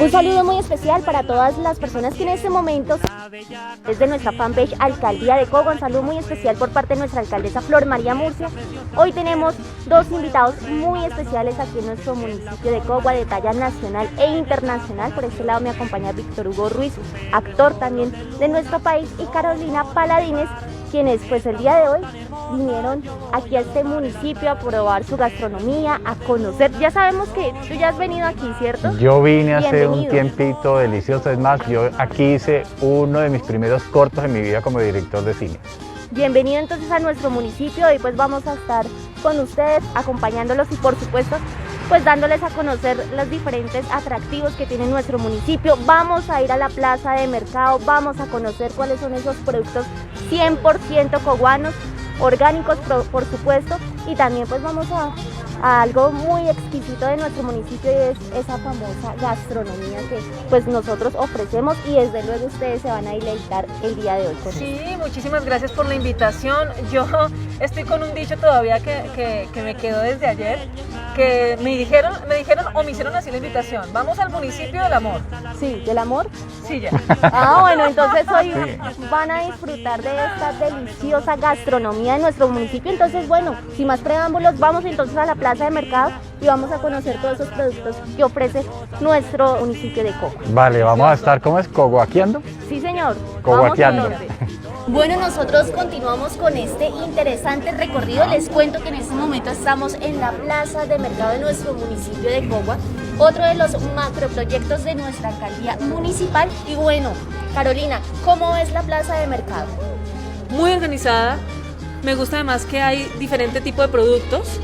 Un saludo muy especial para todas las personas que en este momento desde nuestra fanpage Alcaldía de Cogua, un saludo muy especial por parte de nuestra alcaldesa Flor María Murcia. Hoy tenemos dos invitados muy especiales aquí en nuestro municipio de Cogua, de talla nacional e internacional. Por este lado me acompaña Víctor Hugo Ruiz, actor también de nuestro país, y Carolina Paladines, quienes pues el día de hoy vinieron aquí a este municipio a probar su gastronomía, a conocer. Ya sabemos que tú ya has venido aquí, ¿cierto? Yo vine hace un Bienvenido. tiempito delicioso, es más, yo aquí hice uno de mis primeros cortos en mi vida como director de cine. Bienvenido entonces a nuestro municipio. Hoy pues vamos a estar con ustedes acompañándolos y por supuesto pues dándoles a conocer los diferentes atractivos que tiene nuestro municipio. Vamos a ir a la plaza de mercado, vamos a conocer cuáles son esos productos 100% coguanos, orgánicos por supuesto, y también pues vamos a algo muy exquisito de nuestro municipio, y es esa famosa gastronomía que pues nosotros ofrecemos, y desde luego ustedes se van a deleitar el día de hoy con eso. Sí, muchísimas gracias por la invitación. Yo estoy con un dicho todavía que me quedó desde ayer, que me dijeron o me hicieron así la invitación: vamos al municipio del amor. Sí, del amor. Sí, ya. Ah, bueno, entonces hoy van a disfrutar de esta deliciosa gastronomía de nuestro municipio. Entonces, bueno, sin más preámbulos, vamos entonces a la plaza de mercado y vamos a conocer todos esos productos que ofrece nuestro municipio de Cogua. Vale, vamos a estar, ¿cómo es? ¿Coguaqueando? Sí, señor. Coguateando. Vamos entonces. Bueno, nosotros continuamos con este interesante recorrido. Les cuento que en este momento estamos en la plaza de mercado de nuestro municipio de Cogua, otro de los macroproyectos de nuestra alcaldía municipal. Y bueno, Carolina, ¿cómo es la plaza de mercado? Muy organizada. Me gusta además que hay diferente tipo de productos.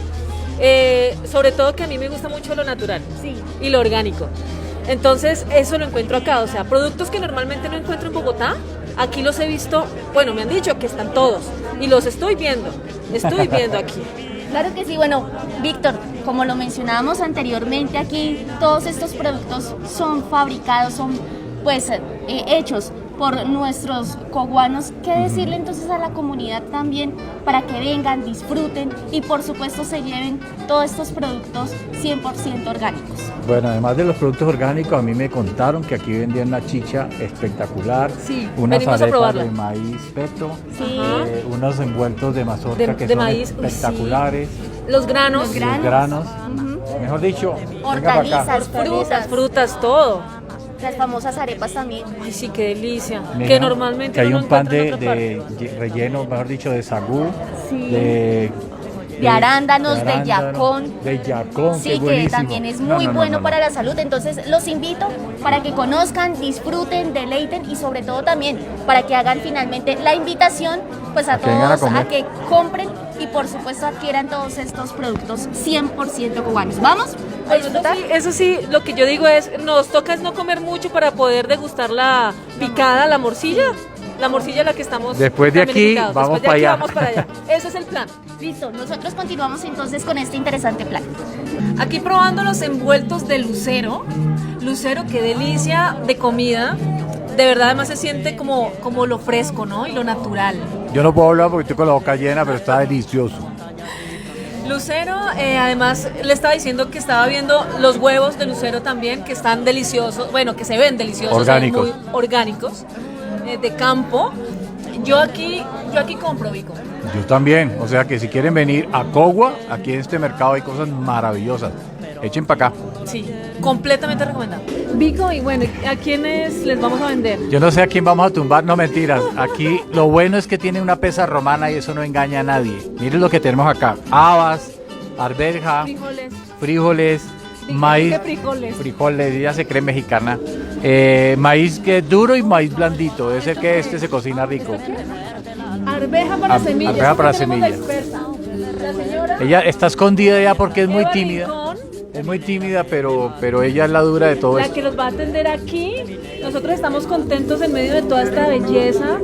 Sobre todo que a mí me gusta mucho lo natural Sí. y lo orgánico. Entonces eso lo encuentro acá. O sea, productos que normalmente no encuentro en Bogotá, aquí los he visto. Bueno, me han dicho que están todos y los estoy viendo aquí. Claro que sí. Bueno, Víctor, como lo mencionábamos anteriormente, aquí todos estos productos son fabricados, son pues hechos por nuestros coguanos. ¿Qué decirle entonces a la comunidad también para que vengan, disfruten y por supuesto se lleven todos estos productos 100% orgánicos? Bueno, además de los productos orgánicos, a mí me contaron que aquí vendían una chicha espectacular, Sí, unas venimos a arepas probarla. de maíz peto, Sí. unos envueltos de mazorca que De son maíz, uy, espectaculares, Los granos, Los los granos, mejor dicho, venga para acá. Hortalizas, frutas, todo. las famosas arepas también. Ay, sí, qué delicia. Mira, Que normalmente que hay uno un no pan encuentra en otra de relleno, mejor dicho, de sagú, Sí. de arándanos, de arándano, yacón. de yacón, Sí, qué que buenísimo. también es No, muy no, no, bueno no, para no. la salud. Entonces los invito para que conozcan, disfruten, deleiten y sobre todo también para que hagan finalmente la invitación pues a A que vengan a todos comer. a que compren y por supuesto adquieran todos estos productos 100% cubanos. ¿Vamos a Bueno, disfrutar? eso sí, lo que yo digo es, nos toca es no comer mucho para poder degustar la picada, la morcilla a la que estamos Después de también aquí, invitados. vamos Después de para aquí allá. vamos para allá. Ese es el plan. Listo, nosotros continuamos entonces con este interesante plan. Aquí probando los envueltos de lucero. Lucero, qué delicia de comida. De verdad, además se siente como lo fresco, ¿no? Y lo natural. Yo no puedo hablar porque estoy con la boca llena, pero está delicioso. Lucero, además le estaba diciendo que estaba viendo los huevos de lucero también, que están deliciosos, bueno, que se ven deliciosos, Orgánicos. se ven muy orgánicos, de campo. Yo aquí compro, Vico. Yo también, o sea que si quieren venir a Cogua, aquí en este mercado hay cosas maravillosas. Echen para acá. Sí, completamente recomendado. Vico, y bueno, ¿a quiénes les vamos a vender? Yo no sé a quién vamos a tumbar, no mentiras. Aquí lo bueno es que tiene una pesa romana y eso no engaña a nadie. Miren lo que tenemos acá: habas, arveja, frijoles, maíz, frijoles, ya se cree mexicana, maíz que es duro y maíz blandito. Debe ser que este se cocina rico. Arveja para semillas. Arveja para Aquí tenemos la semillas. experta. La señora Ella está escondida ya porque es muy Eva tímida. Rincón, Es muy tímida, pero ella es la dura de todo la esto. que los va a atender aquí. Nosotros estamos contentos en medio de toda esta belleza,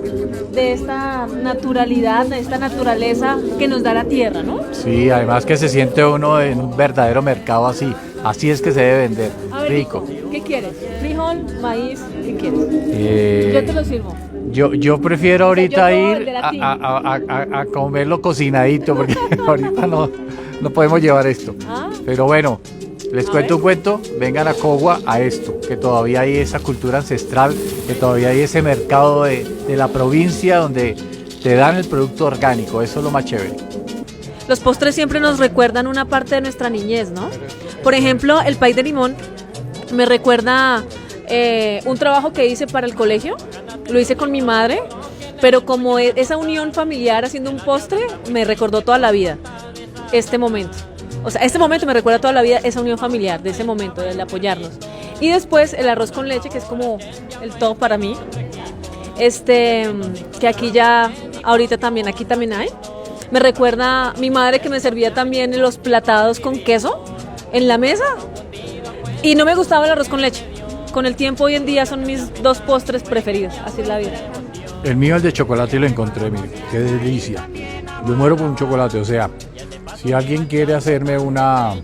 de esta naturalidad, de esta naturaleza que nos da la tierra, ¿no? Sí, además que se siente uno en un verdadero mercado así. Así es que se debe vender. A ver, Rico. ¿qué quieres? ¿Frijol, maíz? ¿Qué quieres? Eh, Yo te lo sirvo. Yo prefiero ahorita yo puedo ir vender a ti. a comerlo cocinadito porque ahorita no podemos llevar esto. ¿Ah? Pero bueno, Les cuento un cuento, vengan a Cogua a esto, que todavía hay esa cultura ancestral, que todavía hay ese mercado de la provincia donde te dan el producto orgánico, eso es lo más chévere. Los postres siempre nos recuerdan una parte de nuestra niñez, ¿no? Por ejemplo, el pay de limón me recuerda un trabajo que hice para el colegio, lo hice con mi madre, pero como esa unión familiar haciendo un postre me recordó toda la vida este momento. O sea, este momento me recuerda toda la vida esa unión familiar, de ese momento, de apoyarnos. Y después el arroz con leche, que es como el top para mí, que aquí ya, ahorita también, aquí también hay. Me recuerda mi madre que me servía también los platados con queso en la mesa. Y no me gustaba el arroz con leche. Con el tiempo hoy en día son mis dos postres preferidos, así es la vida. El mío, el de chocolate, lo encontré, mire, qué delicia. Yo muero por un chocolate, o sea, si alguien quiere hacerme una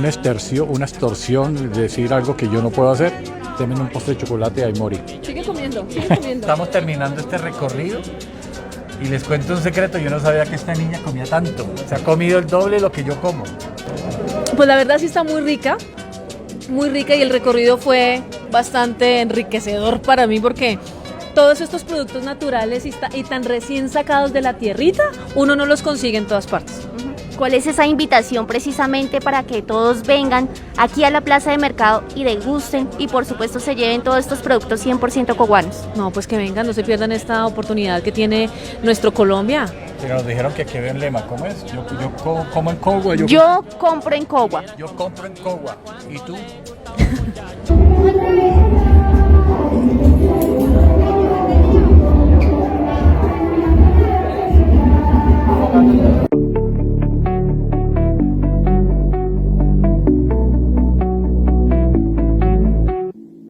extorsión, decir algo que yo no puedo hacer, denme un postre de chocolate y ahí morí. Sigue comiendo, sigue comiendo. Estamos terminando este recorrido y les cuento un secreto, yo no sabía que esta niña comía tanto. Se ha comido el doble de lo que yo como. Pues la verdad sí está muy rica y el recorrido fue bastante enriquecedor para mí porque todos estos productos naturales y tan recién sacados de la tierrita, uno no los consigue en todas partes. ¿Cuál es esa invitación precisamente para que todos vengan aquí a la plaza de mercado y degusten y por supuesto se lleven todos estos productos 100% coguanos? No, pues que vengan, no se pierdan esta oportunidad que tiene nuestro Colombia. Pero nos dijeron que aquí había un lema, ¿cómo es? Yo como en Cogua. Yo compro en Cogua. Yo compro en Cogua. ¿Y tú?